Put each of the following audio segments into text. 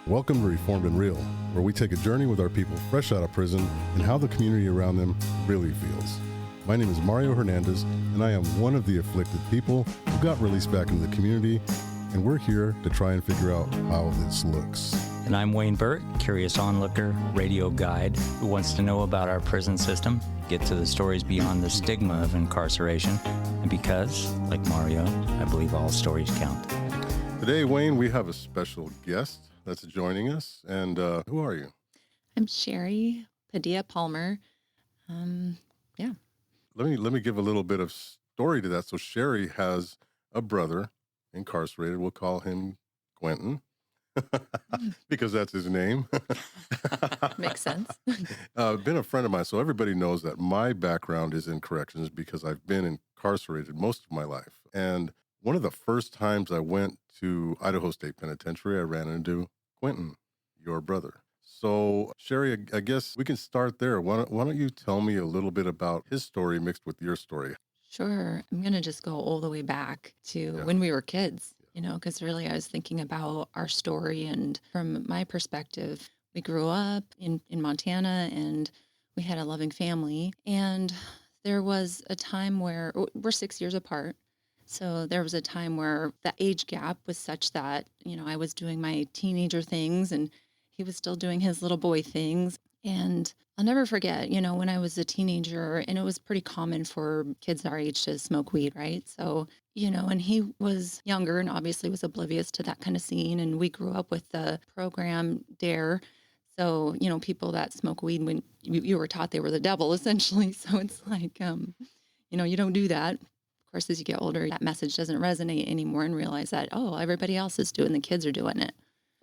Welcome to Reformed and Real, where we take a journey with our people fresh out of prison and how the community around them really feels. My name is Mario Hernandez, and I am one of the afflicted people who got released back into the community, and we're here to try and figure out how this looks. And I'm Wayne Burt, curious onlooker, radio guide, who wants to know about our prison system, get to the stories beyond the stigma of incarceration, and because, like Mario, I believe all stories count. Today, Wayne, we have a special guest that's joining us, and who are you? I'm Cherie Padilla Palmer. Let me give a little bit of story to that. So Cherie has a brother incarcerated. We'll call him Quentin because that's his name. Makes sense. Been a friend of mine, so everybody knows that my background is in corrections because I've been incarcerated most of my life. And one of the first times I went to Idaho State Penitentiary, I ran into Quentin, your brother. So, Cherie, I guess we can start there. Why don't you tell me a little bit about his story mixed with your story? Sure. I'm going to just go all the way back to when we were kids, because really I was thinking about our story. And from my perspective, we grew up in Montana and we had a loving family. And there was a time where we're 6 years apart. So there was a time where the age gap was such that, I was doing my teenager things and he was still doing his little boy things. And I'll never forget, when I was a teenager, and it was pretty common for kids our age to smoke weed, right? So, and he was younger and obviously was oblivious to that kind of scene. And we grew up with the program DARE. So, people that smoke weed, when you were taught they were the devil, essentially. So it's like, you don't do that. Of course, as you get older, that message doesn't resonate anymore and realize that, everybody else is doing, the kids are doing it.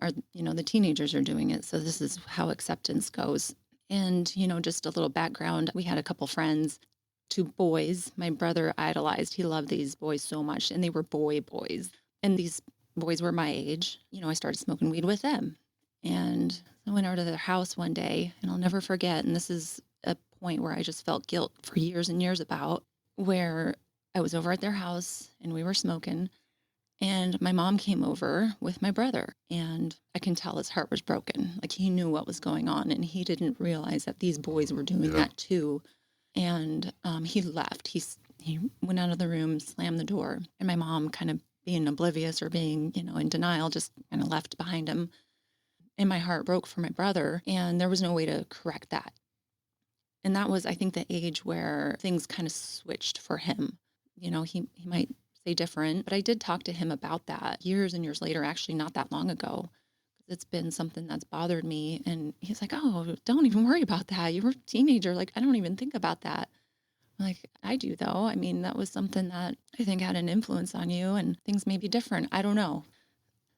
Or, the teenagers are doing it. So this is how acceptance goes. And, just a little background. We had a couple friends, 2 boys. My brother idolized. He loved these boys so much. And they were boys. And these boys were my age. I started smoking weed with them. And I went over to their house one day, and I'll never forget. And this is a point where I just felt guilt for years and years about, where I was over at their house and we were smoking. And my mom came over with my brother, and I can tell his heart was broken. Like, he knew what was going on, and he didn't realize that these boys were doing that too. And he left. He went out of the room, slammed the door, and my mom, kind of being oblivious or being, in denial, just kind of left behind him. And my heart broke for my brother, and there was no way to correct that. And that was, I think, the age where things kind of switched for him. He might say different, but I did talk to him about that years and years later, actually not that long ago. It's been something that's bothered me. And he's like, oh, don't even worry about that. You were a teenager. Like, I don't even think about that. I'm like, I do, though. I mean, that was something that I think had an influence on you, and things may be different. I don't know.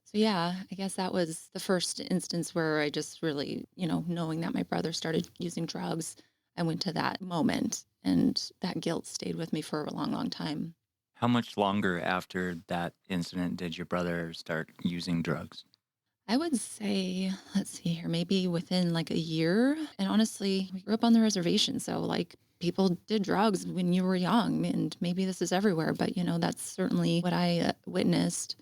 So, yeah, I guess that was the first instance where I just really, knowing that my brother started using drugs, I went to that moment, and that guilt stayed with me for a long, long time. How much longer after that incident did your brother start using drugs? I would say, let's see here, maybe within like a year. And honestly, we grew up on the reservation. So people did drugs when you were young, and maybe this is everywhere, but that's certainly what I witnessed.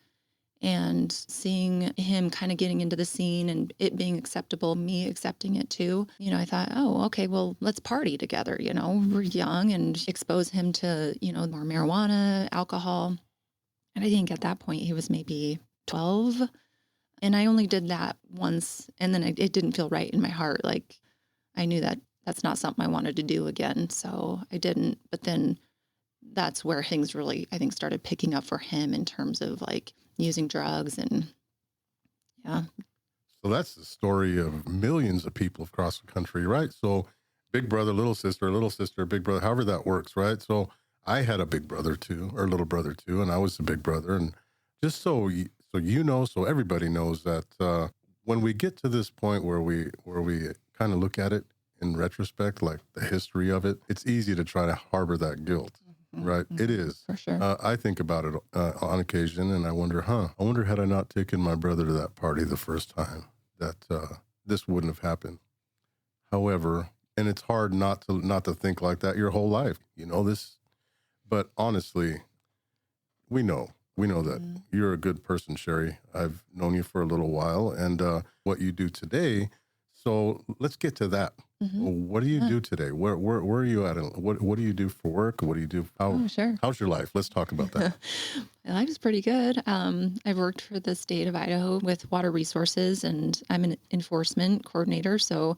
And seeing him kind of getting into the scene and it being acceptable, me accepting it too, I thought, oh, okay, well, let's party together. We're young, and expose him to, more marijuana, alcohol. And I think at that point he was maybe 12. And I only did that once. And then it didn't feel right in my heart. Like, I knew that that's not something I wanted to do again. So I didn't. But then that's where things really, I think, started picking up for him in terms of using drugs. And So that's the story of millions of people across the country, right? So big brother, little sister, big brother, however that works, right? So I had a big brother too, or little brother too, and I was the big brother. And just so everybody knows that when we get to this point where we kind of look at it in retrospect, like the history of it, it's easy to try to harbor that guilt. Right. It is. For sure. I think about it on occasion, and I wonder had I not taken my brother to that party the first time, that this wouldn't have happened. However, and it's hard not to think like that your whole life, this. But honestly, we know We know that. You're a good person, Cherie. I've known you for a little while, and what you do today. So let's get to that. What do you do today? Where are you at? What do you do for work? What do you do? Sure. How's your life? Let's talk about that. My life is pretty good. I've worked for the state of Idaho with water resources, and I'm an enforcement coordinator. So,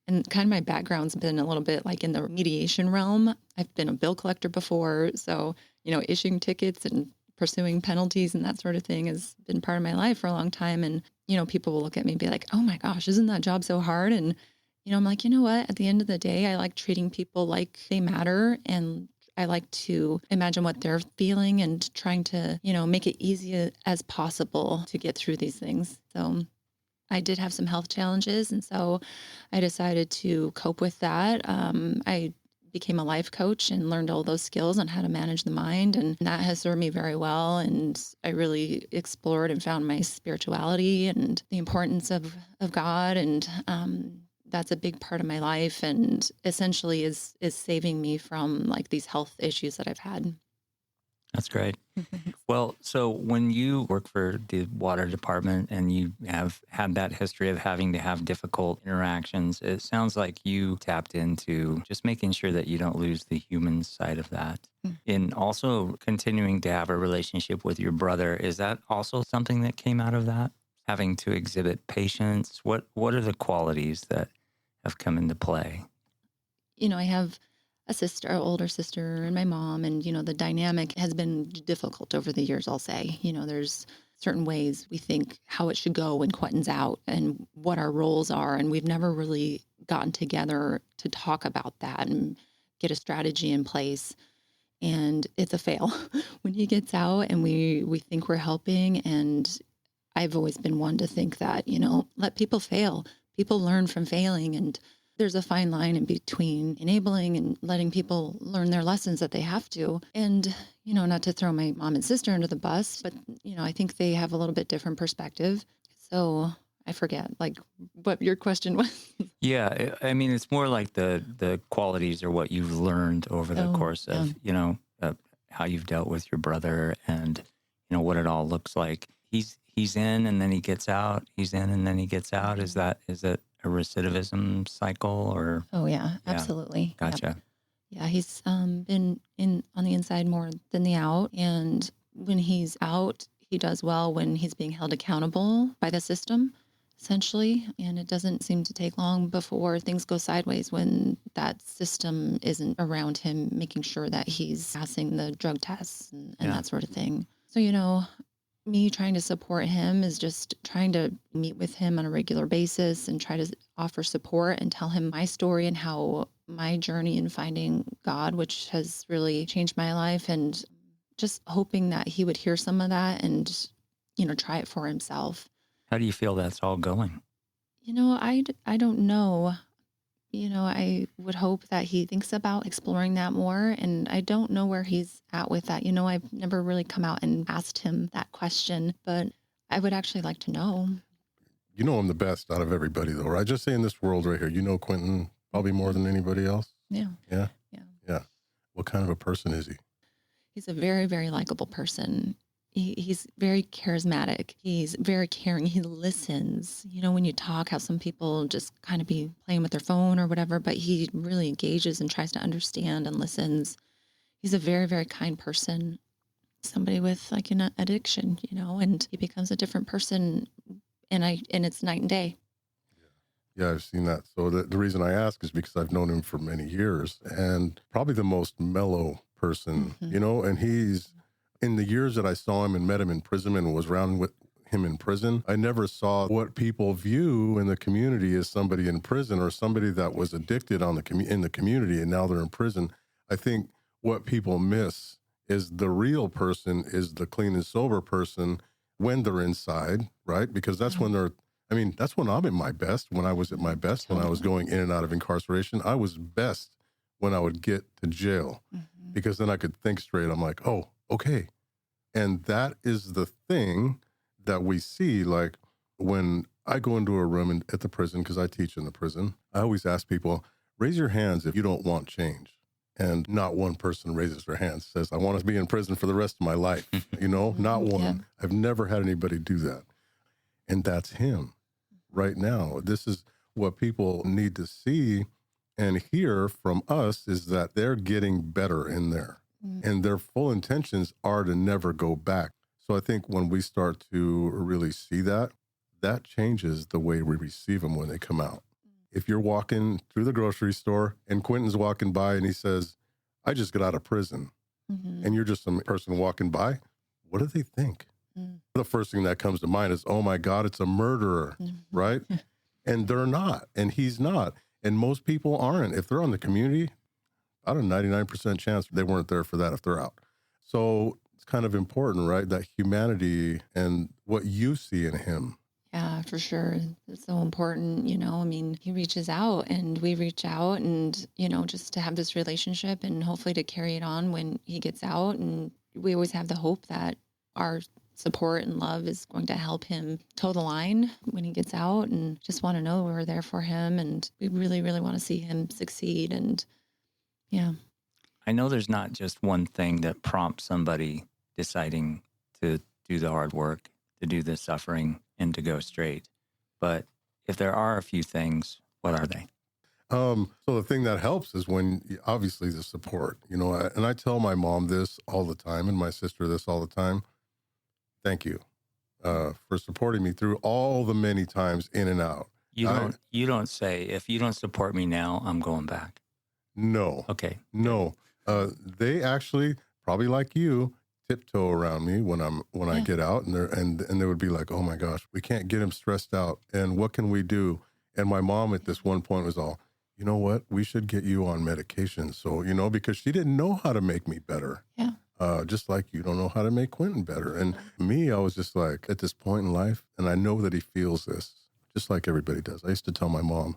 and kind of my background's been a little bit like in the mediation realm. I've been a bill collector before. So, issuing tickets and pursuing penalties and that sort of thing has been part of my life for a long time. And, people will look at me and be like, oh my gosh, isn't that job so hard? And, I'm like, you know what? At the end of the day, I like treating people like they matter. And I like to imagine what they're feeling and trying to, make it easy as possible to get through these things. So I did have some health challenges. And so I decided to cope with that. I became a life coach and learned all those skills on how to manage the mind. And that has served me very well. And I really explored and found my spirituality and the importance of God. And that's a big part of my life, and essentially is saving me from like these health issues that I've had. That's great. Well, so when you work for the water department and you have had that history of having to have difficult interactions, it sounds like you tapped into just making sure that you don't lose the human side of that. And also continuing to have a relationship with your brother. Is that also something that came out of that? Having to exhibit patience? What are the qualities that have come into play? I have a sister, an older sister, and my mom, and, the dynamic has been difficult over the years, I'll say. There's certain ways we think how it should go when Quentin's out and what our roles are, and we've never really gotten together to talk about that and get a strategy in place. And it's a fail when he gets out and we think we're helping. And I've always been one to think that, let people fail. People learn from failing, and there's a fine line in between enabling and letting people learn their lessons that they have to. And, not to throw my mom and sister under the bus, but, I think they have a little bit different perspective. So I forget like what your question was. Yeah. I mean, it's more like the qualities or what you've learned over the course of, how you've dealt with your brother and, what it all looks like. He's in and then he gets out. He's in and then he gets out. Is it a recidivism cycle or? Oh yeah, absolutely. Gotcha. Yeah, he's been in on the inside more than the out. And when he's out, he does well when he's being held accountable by the system, essentially. And it doesn't seem to take long before things go sideways when that system isn't around him, making sure that he's passing the drug tests and that sort of thing. So, me trying to support him is just trying to meet with him on a regular basis and try to offer support and tell him my story and how my journey in finding God, which has really changed my life, and just hoping that he would hear some of that and, try it for himself. How do you feel that's all going? I don't know. I would hope that he thinks about exploring that more. And I don't know where he's at with that. I've never really come out and asked him that question, but I would actually like to know. I'm the best out of everybody, though, right? Just say in this world right here, Quentin probably more than anybody else. Yeah. Yeah? Yeah. What kind of a person is he? He's a very, very likable person. He's very charismatic. He's very caring. He listens. When you talk, how some people just kind of be playing with their phone or whatever, but he really engages and tries to understand and listens. He's a very, very kind person. Somebody with like an addiction, and he becomes a different person, and it's night and day. Yeah, I've seen that. So the reason I ask is because I've known him for many years, and probably the most mellow person, and he's, in the years that I saw him and met him in prison and was around with him in prison, I never saw what people view in the community as somebody in prison or somebody that was addicted in the community and now they're in prison. I think what people miss is the real person is the clean and sober person when they're inside, right? Because that's when that's when I'm at my best, when I was at my best, when I was going in and out of incarceration. I was best when I would get to jail because then I could think straight. I'm like, oh, okay. And that is the thing that we see. Like when I go into a room at the prison, because I teach in the prison, I always ask people, raise your hands if you don't want change. And not one person raises their hand, says, I want to be in prison for the rest of my life. Not one. Yeah. I've never had anybody do that. And that's him right now. This is what people need to see and hear from us, is that they're getting better in there. And their full intentions are to never go back. So I think when we start to really see that, that changes the way we receive them when they come out. If you're walking through the grocery store and Quentin's walking by and he says, I just got out of prison, and you're just some person walking by, what do they think? The first thing that comes to mind is, oh my God, it's a murderer, right? And they're not, and he's not. And most people aren't. If they're on the community, about a 99% chance they weren't there for that if they're out. So it's kind of important, right? That humanity and what you see in him. Yeah, for sure. It's so important, I mean, he reaches out and we reach out and, just to have this relationship and hopefully to carry it on when he gets out. And we always have the hope that our support and love is going to help him toe the line when he gets out, and just want to know we're there for him. And we really, really want to see him succeed. And yeah. I know there's not just one thing that prompts somebody deciding to do the hard work, to do the suffering, and to go straight. But if there are a few things, what are they? So the thing that helps is when, obviously, the support, and I tell my mom this all the time and my sister this all the time. Thank you for supporting me through all the many times in and out. You don't say, if you don't support me now, I'm going back. No. Okay. No. They actually, probably like you, tiptoe around me when I get out, and they would be like, oh my gosh, we can't get him stressed out, and what can we do? And my mom at this one point was all, you know what, we should get you on medication. So, because she didn't know how to make me better. Yeah. Just like you don't know how to make Quentin better. And me, I was just like, at this point in life, and I know that he feels this, just like everybody does. I used to tell my mom,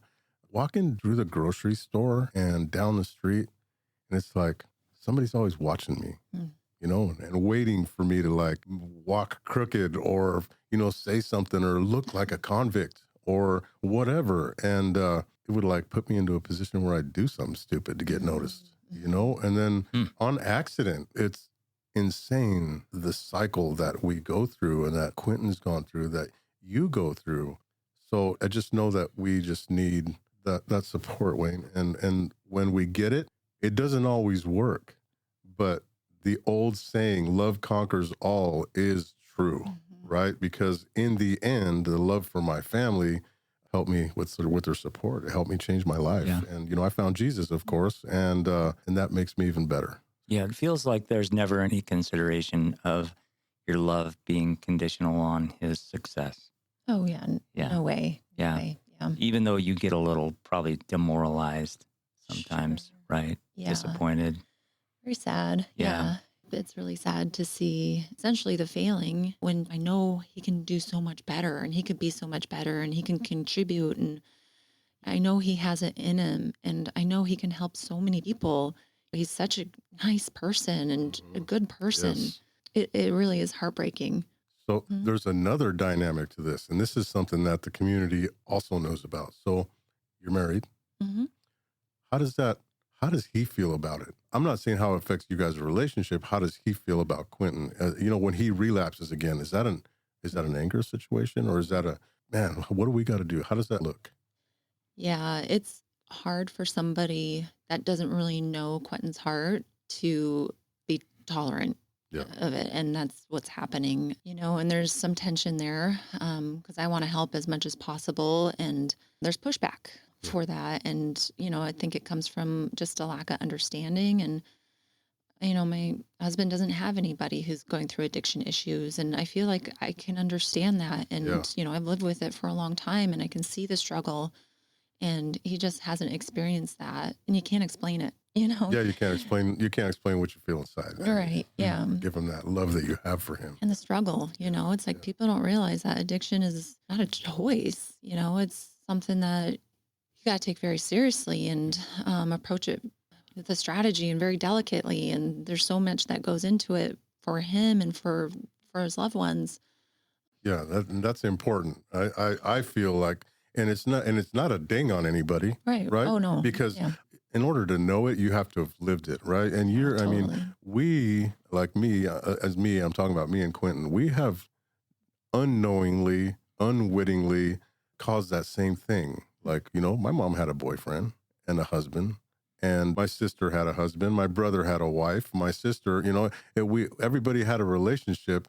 walking through the grocery store and down the street, and it's like, somebody's always watching me. And waiting for me to like walk crooked or, say something or look like a convict or whatever. And it would like put me into a position where I'd do something stupid to get noticed, and then on accident. It's insane, the cycle that we go through and that Quentin's gone through, that you go through. So I just know that we just need that support, Wayne. And when we get it, it doesn't always work, but the old saying, love conquers all, is true, right? Because in the end, the love for my family helped me with their support. It helped me change my life. Yeah. And, I found Jesus, of course, and that makes me even better. Yeah, it feels like there's never any consideration of your love being conditional on his success. Oh, yeah. No way. Yeah. No way. Yeah. Even though you get a little probably demoralized sometimes, right? Yeah. Disappointed. Very sad. Yeah. It's really sad to see essentially the failing when I know he can do so much better and he could be so much better and he can contribute. And I know he has it in him and I know he can help so many people. He's such a nice person and a good person. Yes. It really is heartbreaking. So there's another dynamic to this, and this is something that the community also knows about. So you're married. Mm-hmm. How does he feel about it? I'm not saying how it affects you guys' relationship. How does he feel about Quentin? When he relapses again, is that an anger situation, or is that man, what do we got to do? How does that look? Yeah, it's hard for somebody that doesn't really know Quentin's heart to be tolerant of it. And that's what's happening, and there's some tension there because I want to help as much as possible. And there's pushback for that. And, I think it comes from just a lack of understanding. And, my husband doesn't have anybody who's going through addiction issues. And I feel like I can understand that. And, I've lived with it for a long time and I can see the struggle. And he just hasn't experienced that. And you can't explain it, Yeah, you can't explain what you feel inside. Right. Yeah. Give him that love that you have for him. And the struggle, it's like people don't realize that addiction is not a choice. It's something that you got to take very seriously and approach it with a strategy and very delicately. And there's so much that goes into it for him and for his loved ones. Yeah, that's important. I feel like, and it's not a ding on anybody. Right. Right. Oh no. Because in order to know it, you have to have lived it, right? And I mean, Totally. we, like me, I'm talking about me and Quentin, we have unknowingly, unwittingly caused that same thing. Like, my mom had a boyfriend and a husband, and my sister had a husband, my brother had a wife, my sister, everybody had a relationship,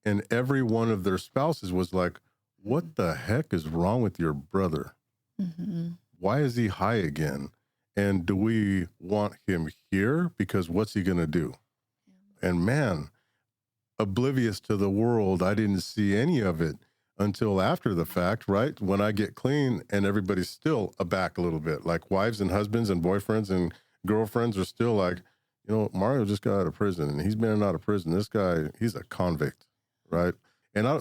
and every one of their spouses was like, what the heck is wrong with your brother? Mm-hmm. Why is he high again? And do we want him here? Because what's he going to do? And man, oblivious to the world, I didn't see any of it until after the fact, right? When I get clean and everybody's still aback a little bit. Like wives and husbands and boyfriends and girlfriends are still like, Mario just got out of prison and he's been out of prison. This guy, he's a convict, right? And I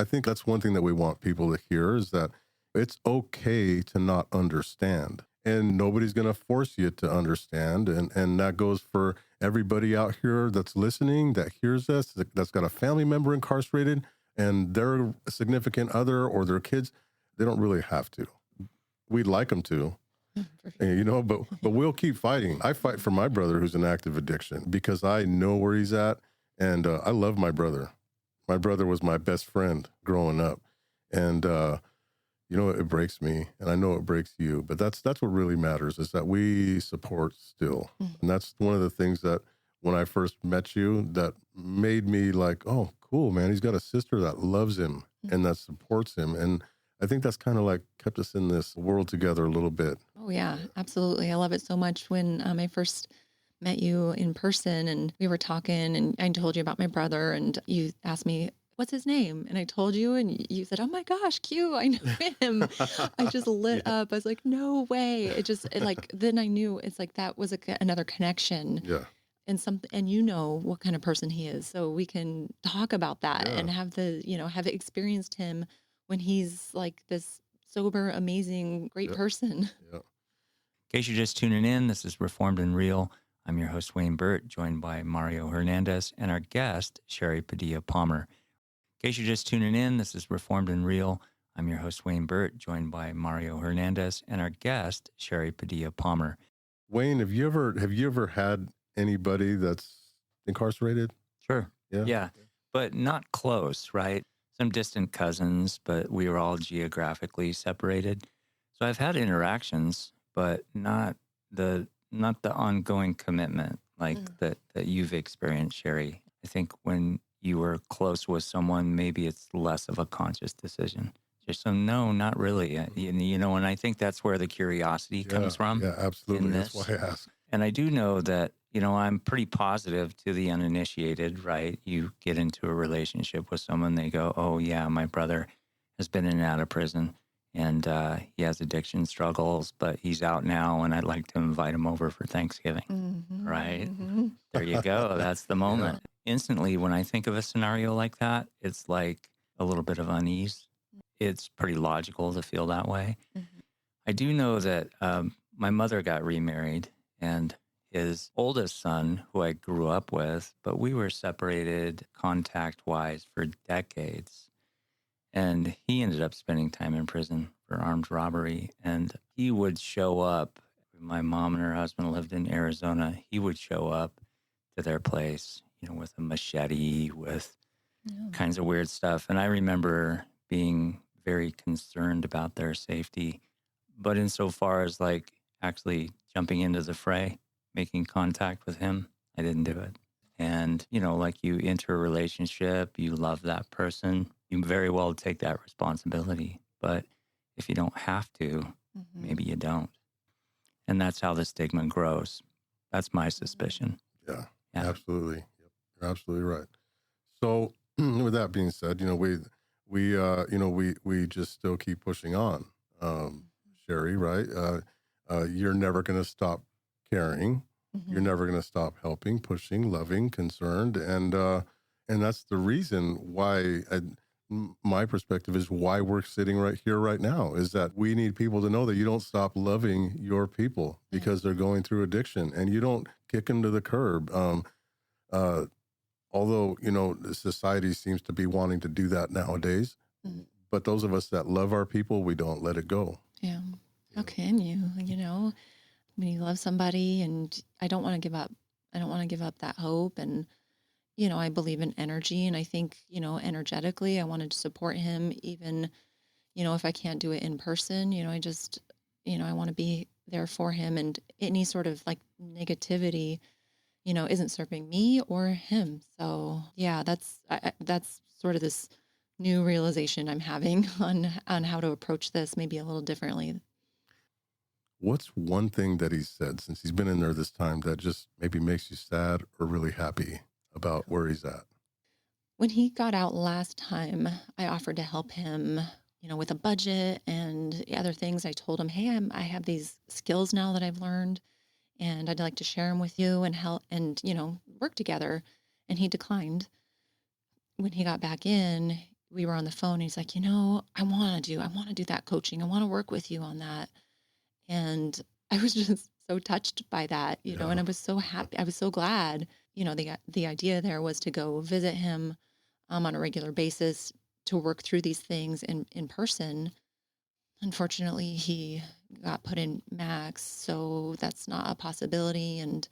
think that's one thing that we want people to hear is that it's okay to not understand. And nobody's going to force you to understand. And that goes for everybody out here that's listening, that hears us, that's got a family member incarcerated and their significant other or their kids. They don't really have to. We'd like them to, but we'll keep fighting. I fight for my brother who's in active addiction because I know where he's at. And I love my brother. My brother was my best friend growing up. And, it breaks me, and I know it breaks you, but that's what really matters is that we support still. Mm-hmm. And that's one of the things that when I first met you that made me like, oh, cool, man, he's got a sister that loves him and that supports him. And I think that's kind of like kept us in this world together a little bit. Oh, yeah, absolutely. I love it so much. When I first met you in person and we were talking and I told you about my brother and you asked me, what's his name? And I told you, and you said, oh my gosh, Q, I know him. I just lit up. I was like, no way. Then I knew it's like, that was another connection. Yeah. And and what kind of person he is. So we can talk about that and have have experienced him when he's like this sober, amazing, great person. Yeah. In case you're just tuning in, this is Reformed and Real. I'm your host, Wayne Burt, joined by Mario Hernandez and our guest, Cherie Padilla Palmer. In case you're just tuning in, this is Reformed and Real. I'm your host, Wayne Burt, joined by Mario Hernandez and our guest, Cherie Padilla Palmer. Wayne, have you ever had anybody that's incarcerated? Sure. Yeah. Yeah. But not close, right? Some distant cousins, but we were all geographically separated. So I've had interactions, but not the ongoing commitment like that you've experienced, Cherie. I think when you were close with someone, maybe it's less of a conscious decision. Just so, no, not really. And I think that's where the curiosity comes from. Yeah, absolutely. That's why I asked. And I do know that, I'm pretty positive to the uninitiated, right? You get into a relationship with someone, they go, oh yeah, my brother has been in and out of prison and he has addiction struggles, but he's out now and I'd like to invite him over for Thanksgiving, Mm-hmm. right? Mm-hmm. There you go. That's the moment. Yeah. Instantly, when I think of a scenario like that, it's like a little bit of unease. It's pretty logical to feel that way. Mm-hmm. I do know that my mother got remarried and his oldest son, who I grew up with, but we were separated contact-wise for decades. And he ended up spending time in prison for armed robbery. And he would show up. My mom and her husband lived in Arizona. He would show up to their place, with a machete, with kinds of weird stuff. And I remember being very concerned about their safety. But insofar as like actually jumping into the fray, making contact with him, I didn't do it. And, like you enter a relationship, you love that person, you very well take that responsibility. But if you don't have to, maybe you don't. And that's how the stigma grows. That's my suspicion. Yeah. Absolutely. Yep. You're absolutely right. So with that being said, we just still keep pushing on. Cherie, right? You're never going to stop caring. Mm-hmm. You're never going to stop helping, pushing, loving, concerned. And that's the reason why my perspective is why we're sitting right here right now is that we need people to know that you don't stop loving your people because they're going through addiction and you don't kick them to the curb. Although, society seems to be wanting to do that nowadays, but those of us that love our people, we don't let it go. Yeah. How can you, when you love somebody, and I don't want to give up. I don't want to give up that hope. And, I believe in energy. And I think, energetically, I wanted to support him even, if I can't do it in person, I just, I want to be there for him. And any sort of like negativity, isn't serving me or him. So yeah, that's sort of this new realization I'm having on how to approach this maybe a little differently. What's one thing that he said since he's been in there this time that just maybe makes you sad or really happy about where he's at? When he got out last time, I offered to help him, with a budget and other things. I told him, hey, I have these skills now that I've learned, and I'd like to share them with you and help and, work together. And he declined. When he got back in, we were on the phone. And he's like, I want to do that coaching. I want to work with you on that. And I was just so touched by that, and I was so happy. I was so glad, the idea there was to go visit him on a regular basis to work through these things in person. Unfortunately, he got put in max, so that's not a possibility. And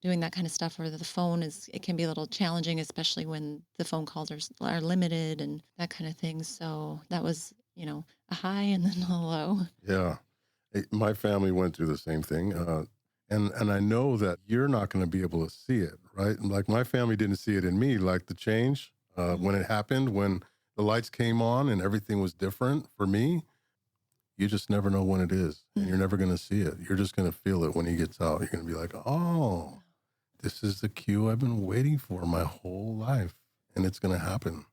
doing that kind of stuff over the phone it can be a little challenging, especially when the phone calls are limited and that kind of thing. So that was, a high and then a low. Yeah. My family went through the same thing. And I know that you're not going to be able to see it, right? And like my family didn't see it in me, like the change when it happened, when the lights came on and everything was different for me. You just never know when it is, and you're never going to see it. You're just going to feel it when he gets out. You're going to be like, oh, this is the cue I've been waiting for my whole life, and it's going to happen.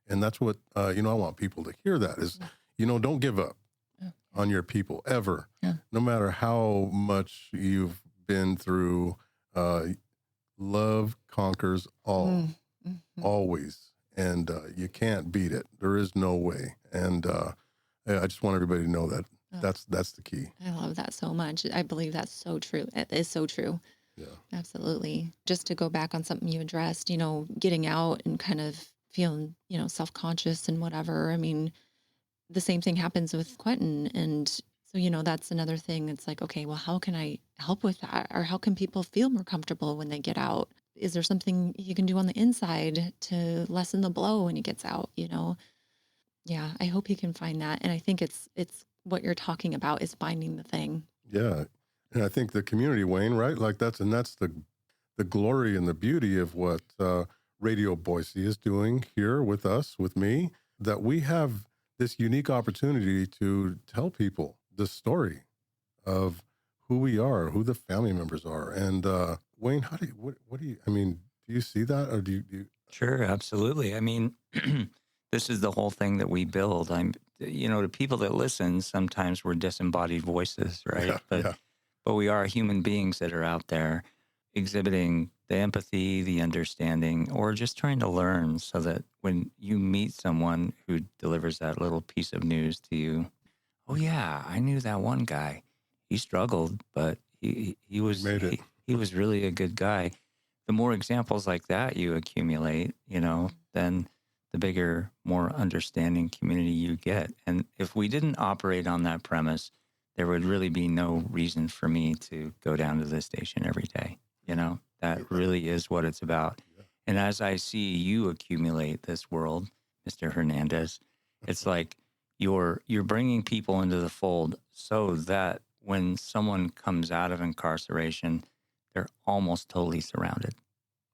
And that's what, I want people to hear that is, don't give up on your people ever. Yeah. No matter how much you've been through, love conquers all, always. And you can't beat it. There is no way. And I just want everybody to know that that's the key. I love that so much. I believe that's so true. It is so true. Yeah. Absolutely. Just to go back on something you addressed, getting out and kind of feeling, self-conscious and whatever. I mean, the same thing happens with Quentin. And so, that's another thing. It's like, okay, well, how can I help with that? Or how can people feel more comfortable when they get out? Is there something you can do on the inside to lessen the blow when he gets out, Yeah, I hope he can find that. And I think it's what you're talking about is finding the thing. Yeah. And I think the community, Wayne, right? Like that's the glory and the beauty of what Radio Boise is doing here with us, with me, that we have this unique opportunity to tell people the story of who we are, who the family members are. And Wayne, what do you, I mean, do you see that or do you? Sure, absolutely. I mean, this is the whole thing that we build. To people that listen, sometimes we're disembodied voices, right? But we are human beings that are out there exhibiting the empathy, the understanding, or just trying to learn so that when you meet someone who delivers that little piece of news to you, oh yeah, I knew that one guy. He struggled, but he was Made it. He was really a good guy. The more examples like that you accumulate, then the bigger, more understanding community you get. And if we didn't operate on that premise, there would really be no reason for me to go down to the station every day. That really is what it's about. Yeah. And as I see you accumulate this world, Mr. Hernandez, it's like you're bringing people into the fold so that when someone comes out of incarceration, they're almost totally surrounded.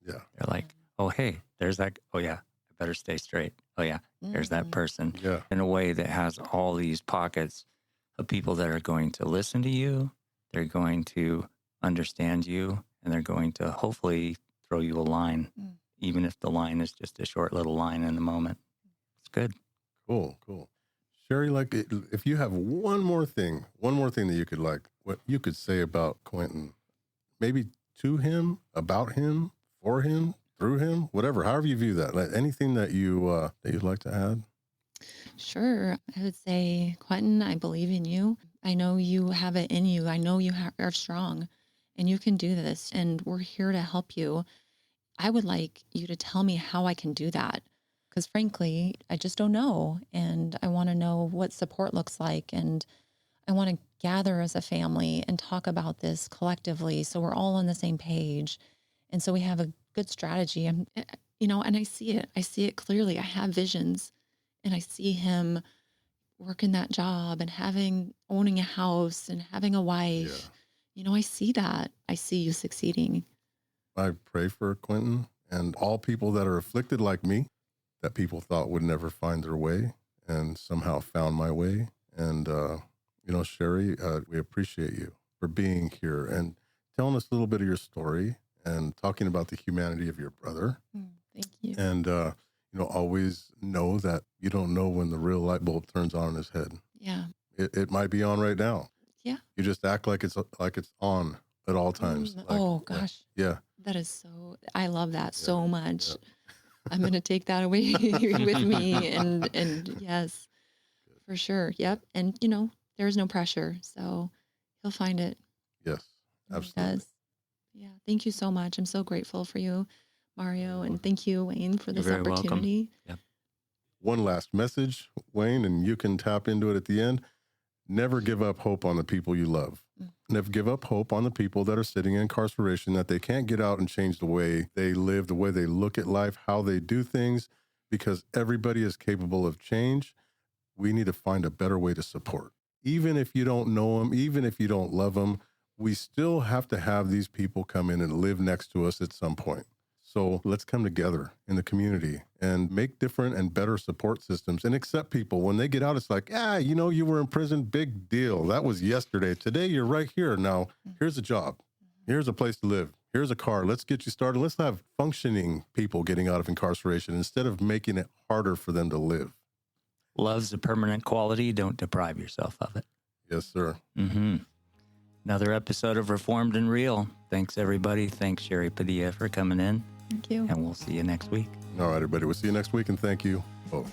Yeah. They're like, oh, hey, there's that. Oh, yeah, I better stay straight. Oh, yeah, there's that person. Yeah. In a way that has all these pockets of people that are going to listen to you. They're going to understand you, and they're going to hopefully throw you a line, even if the line is just a short little line in the moment. It's good. Cool. Cherie, like if you have one more thing that you could what you could say about Quentin, maybe to him, about him, for him, through him, whatever, however you view that, like anything that you'd like to add? Sure. I would say, Quentin, I believe in you. I know you have it in you. I know you are strong and you can do this, and we're here to help you. I would like you to tell me how I can do that, because frankly, I just don't know. And I want to know what support looks like. And I want to gather as a family and talk about this collectively so we're all on the same page. And so we have a good strategy. And, and I see it. I see it clearly. I have visions, and I see him working that job and owning a house and having a wife. Yeah. I see that. I see you succeeding. I pray for Quentin and all people that are afflicted like me, that people thought would never find their way and somehow found my way. And, Cherie, we appreciate you for being here and telling us a little bit of your story and talking about the humanity of your brother. Thank you. And, always know that you don't know when the real light bulb turns on in his head. Yeah. It might be on right now. Yeah. You just act like it's on at all times. Gosh. Yeah. That is I love that so much. Yeah. I'm going to take that away with me. And yes, for sure. Yep. And, there's no pressure. So he'll find it. Yes, absolutely. He does. Yeah. Thank you so much. I'm so grateful for you, Mario. And thank you, Wayne, for this opportunity. Yep. One last message, Wayne, and you can tap into it at the end. Never give up hope on the people you love. Never give up hope on the people that are sitting in incarceration, that they can't get out and change the way they live, the way they look at life, how they do things, because everybody is capable of change. We need to find a better way to support. Even if you don't know them, even if you don't love them, we still have to have these people come in and live next to us at some point. So let's come together in the community and make different and better support systems and accept people. When they get out, it's like, you were in prison, big deal. That was yesterday. Today, you're right here. Now, here's a job. Here's a place to live. Here's a car. Let's get you started. Let's have functioning people getting out of incarceration instead of making it harder for them to live. Love's a permanent quality. Don't deprive yourself of it. Yes, sir. Mm-hmm. Another episode of Reformed and Real. Thanks, everybody. Thanks, Cherie Padilla, for coming in. Thank you. And we'll see you next week. All right, everybody. We'll see you next week, and thank you both.